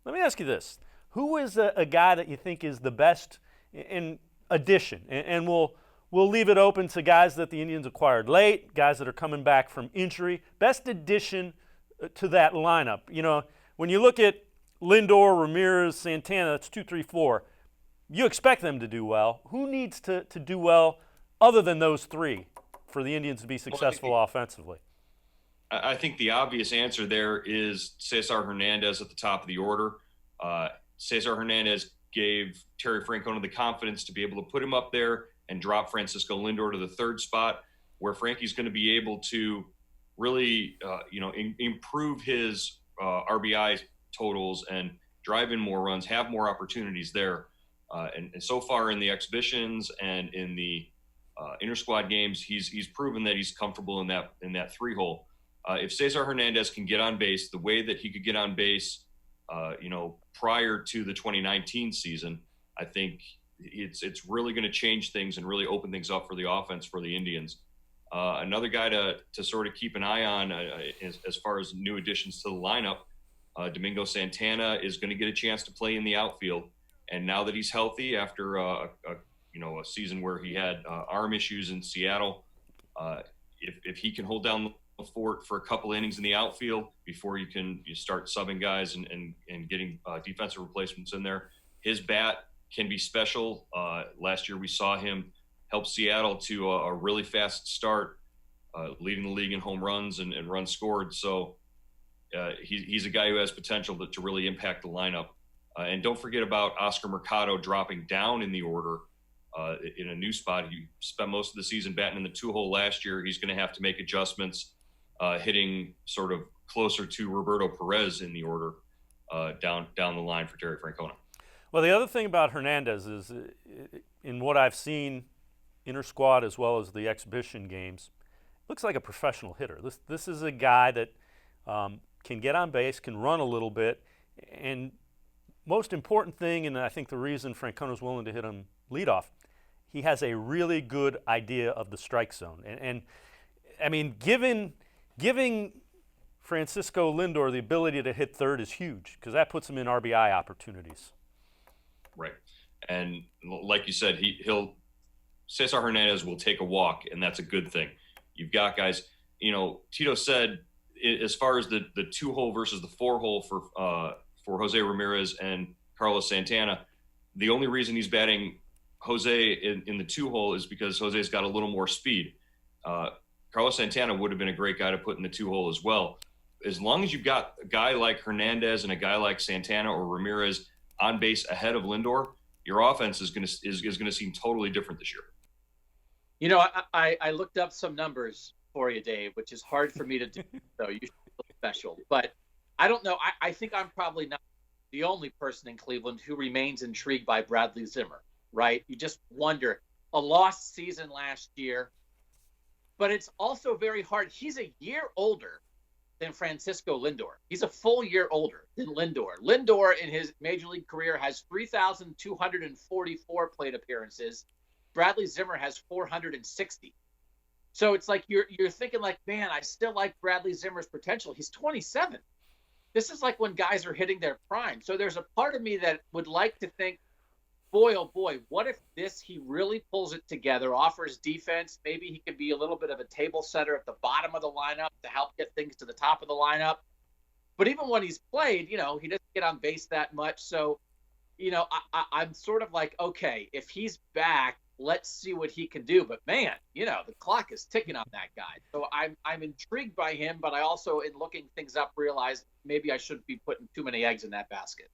Let me ask you this: who is a guy that you think is the best in addition? And we'll leave it open to guys that the Indians acquired late, guys that are coming back from injury. Best addition to that lineup. You know, when you look at Lindor, Ramirez, Santana, that's 2, 3, 4. You expect them to do well. Who needs to do well other than those three for the Indians to be successful offensively? I think the obvious answer there is Cesar Hernandez at the top of the order. Cesar Hernandez gave Terry Francona the confidence to be able to put him up there and drop Francisco Lindor to the third spot, where Frankie's going to be able to really, improve his RBI totals and drive in more runs, have more opportunities there. And so far in the exhibitions and in the inter squad games, he's proven that he's comfortable in that three hole. If Cesar Hernandez can get on base the way that he could get on base, prior to the 2019 season, I think it's really going to change things and really open things up for the offense for the Indians. Another guy to sort of keep an eye on as far as new additions to the lineup, Domingo Santana is going to get a chance to play in the outfield. And now that he's healthy after a season where he had arm issues in Seattle, if he can hold down the fort for a couple innings in the outfield before you start subbing guys and getting defensive replacements in there, his bat can be special. Last year we saw him help Seattle to a really fast start, leading the league in home runs and runs scored. So he's a guy who has potential to really impact the lineup. And don't forget about Oscar Mercado dropping down in the order in a new spot. He spent most of the season batting in the two-hole last year. He's going to have to make adjustments, hitting sort of closer to Roberto Perez in the order down the line for Terry Francona. Well, the other thing about Hernandez is, in what I've seen, inter-squad as well as the exhibition games, looks like a professional hitter. This is a guy that can get on base, can run a little bit, and most important thing, and I think the reason Francona's willing to hit him leadoff, he has a really good idea of the strike zone. And I mean, giving Francisco Lindor the ability to hit third is huge because that puts him in RBI opportunities. Right. And like you said, Cesar Hernandez will take a walk, and that's a good thing. You've got guys, Tito said, as far as the two-hole versus the four-hole for Jose Ramirez and Carlos Santana, the only reason he's batting Jose in the two-hole is because Jose's got a little more speed. Carlos Santana would have been a great guy to put in the two-hole as well. As long as you've got a guy like Hernandez and a guy like Santana or Ramirez on base ahead of Lindor, your offense is going to seem totally different this year. I looked up some numbers for you, Dave, which is hard for me to do, so you feel special. But I don't know. I think I'm probably not the only person in Cleveland who remains intrigued by Bradley Zimmer, right? You just wonder. A lost season last year, but it's also very hard. He's a year older than Francisco Lindor. He's a full year older than Lindor. Lindor in his major league career has 3,244 plate appearances. Bradley Zimmer has 460. So it's like you're thinking like, man, I still like Bradley Zimmer's potential. He's 27. This is like when guys are hitting their prime. So there's a part of me that would like to think, boy, oh boy, what if he really pulls it together, offers defense, maybe he could be a little bit of a table setter at the bottom of the lineup to help get things to the top of the lineup. But even when he's played, he doesn't get on base that much. So, I'm sort of like, okay, if he's back, let's see what he can do. But man, the clock is ticking on that guy. So I'm intrigued by him, but I also, in looking things up, realized maybe I shouldn't be putting too many eggs in that basket.